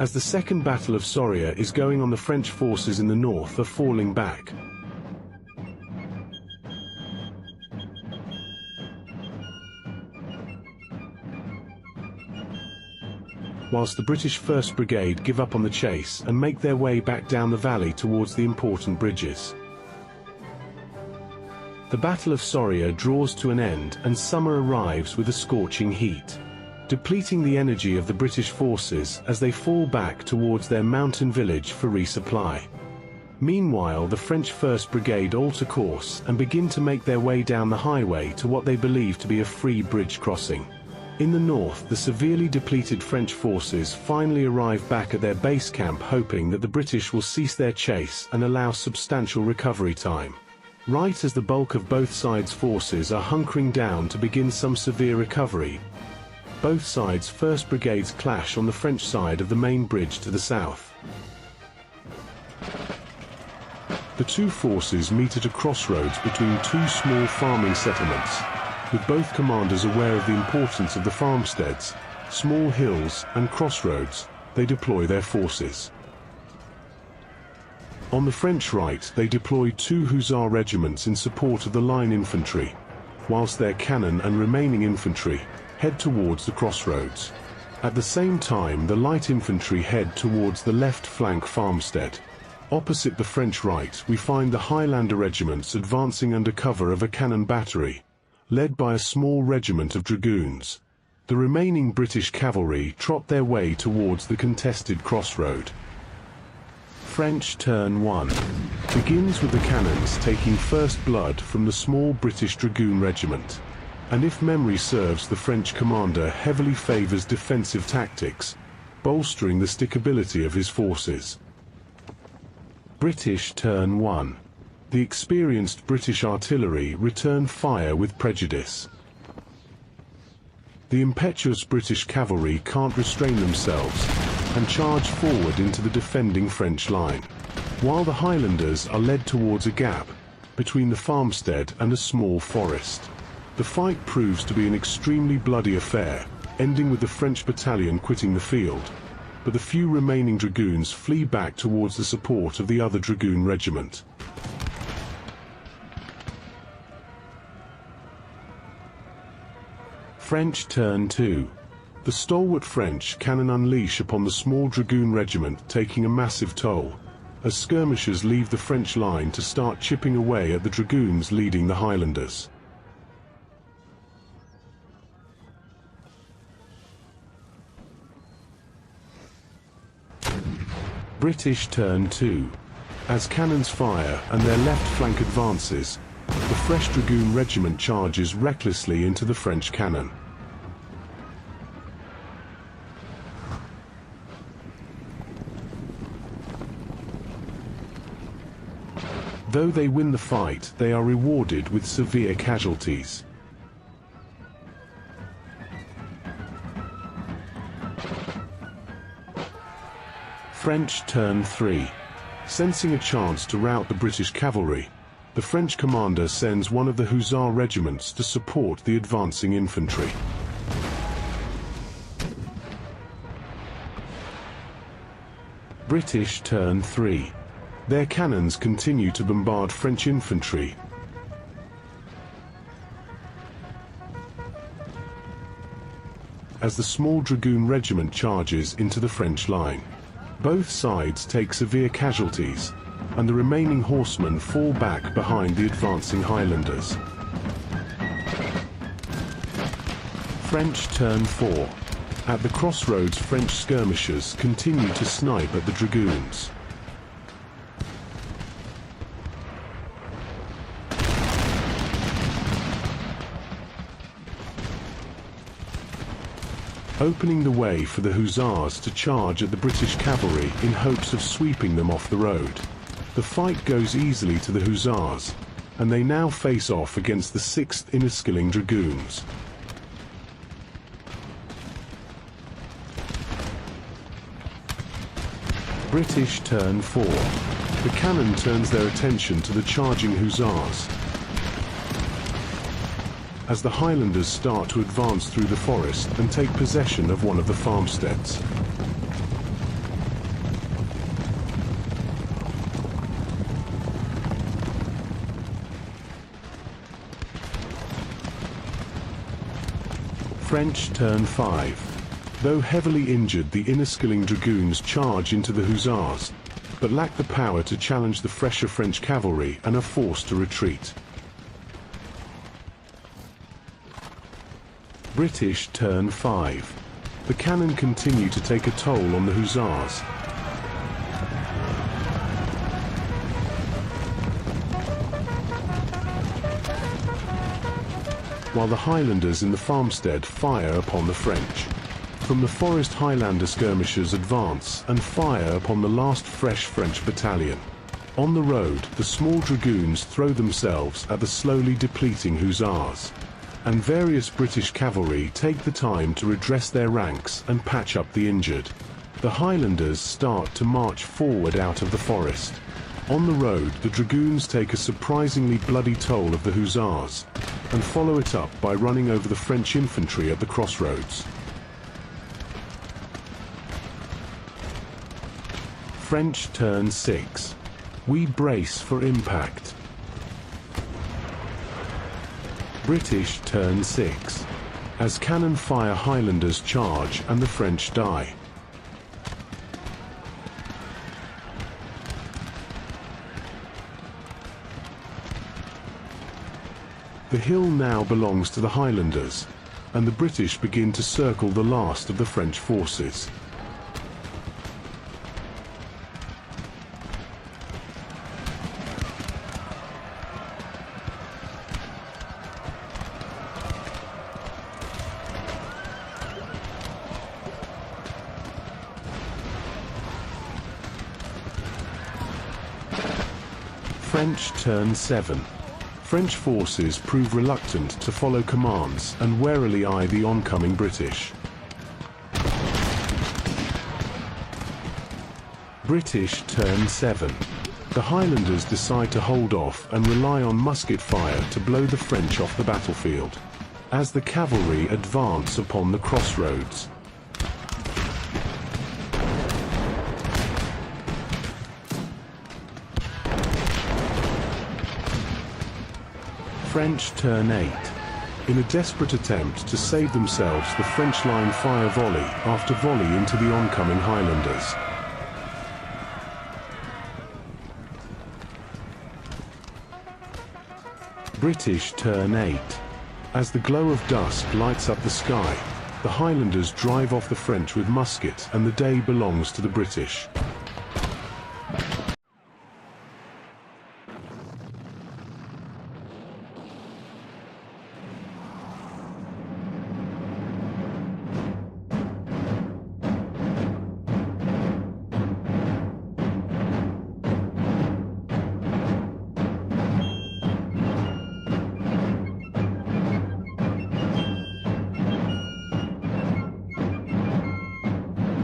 as the Second Battle of Soria is going on. The French forces in the north are falling back. Whilst the British 1st Brigade give up on the chase and make their way back down the valley towards the important bridges. The Battle of Soria draws to an end and summer arrives with a scorching heat, depleting the energy of the British forces as they fall back towards their mountain village for resupply. Meanwhile, the French 1st Brigade alter course and begin to make their way down the highway to what they believe to be a free bridge crossing. In the north, the severely depleted French forces finally arrive back at their base camp, hoping that the British will cease their chase and allow substantial recovery time. Right as the bulk of both sides' forces are hunkering down to begin some severe recovery, both sides' 1st Brigades clash on the French side of the main bridge to the south. The two forces meet at a crossroads between two small farming settlements. With both commanders aware of the importance of the farmsteads, small hills, and crossroads, they deploy their forces. On the French right, they deploy two hussar regiments in support of the line infantry, whilst their cannon and remaining infantry head towards the crossroads. At the same time, the light infantry head towards the left flank farmstead. Opposite the French right, we find the Highlander regiments advancing under cover of a cannon battery, led by a small regiment of dragoons. The remaining British cavalry trot their way towards the contested crossroad. French turn 1 begins with the cannons taking first blood from the small British dragoon regiment. And if memory serves, the French commander heavily favors defensive tactics, bolstering the stickability of his forces. British turn 1. The experienced British artillery return fire with prejudice. The impetuous British cavalry can't restrain themselves and charge forward into the defending French line, while the Highlanders are led towards a gap between the farmstead and a small forest. The fight proves to be an extremely bloody affair, ending with the French battalion quitting the field, but the few remaining dragoons flee back towards the support of the other dragoon regiment. French turn 2. The stalwart French cannon unleash upon the small dragoon regiment, taking a massive toll, as skirmishers leave the French line to start chipping away at the dragoons leading the Highlanders. British turn 2. As cannons fire and their left flank advances, the fresh dragoon regiment charges recklessly into the French cannon. Though they win the fight, they are rewarded with severe casualties. French turn 3. Sensing a chance to rout the British cavalry, the French commander sends one of the hussar regiments to support the advancing infantry. British turn 3. Their cannons continue to bombard French infantry. As the small dragoon regiment charges into the French line, both sides take severe casualties, and the remaining horsemen fall back behind the advancing Highlanders. French turn 4. At the crossroads, French skirmishers continue to snipe at the dragoons. Opening the way for the hussars to charge at the British cavalry in hopes of sweeping them off the road. The fight goes easily to the hussars, and they now face off against the 6th Inniskilling Dragoons. British turn 4. The cannon turns their attention to the charging hussars, as the Highlanders start to advance through the forest and take possession of one of the farmsteads. French turn 5. Though heavily injured, the Inniskilling dragoons charge into the hussars, but lack the power to challenge the fresher French cavalry and are forced to retreat. British turn 5. The cannon continue to take a toll on the hussars. While the Highlanders in the farmstead fire upon the French. From the forest Highlander skirmishers advance and fire upon the last fresh French battalion. On the road, the small dragoons throw themselves at the slowly depleting hussars. And various British cavalry take the time to redress their ranks and patch up the injured. The Highlanders start to march forward out of the forest. On the road, the dragoons take a surprisingly bloody toll of the hussars, and follow it up by running over the French infantry at the crossroads. French turn 6. We brace for impact. British turn 6. As cannon fire, Highlanders charge and the French die. The hill now belongs to the Highlanders, and the British begin to circle the last of the French forces. French turn 7. French forces prove reluctant to follow commands and warily eye the oncoming British. British turn 7. The Highlanders decide to hold off and rely on musket fire to blow the French off the battlefield, as the cavalry advance upon the crossroads. French turn 8. In a desperate attempt to save themselves, the French line fire volley after volley into the oncoming Highlanders. British turn 8. As the glow of dusk lights up the sky, the Highlanders drive off the French with musket and the day belongs to the British.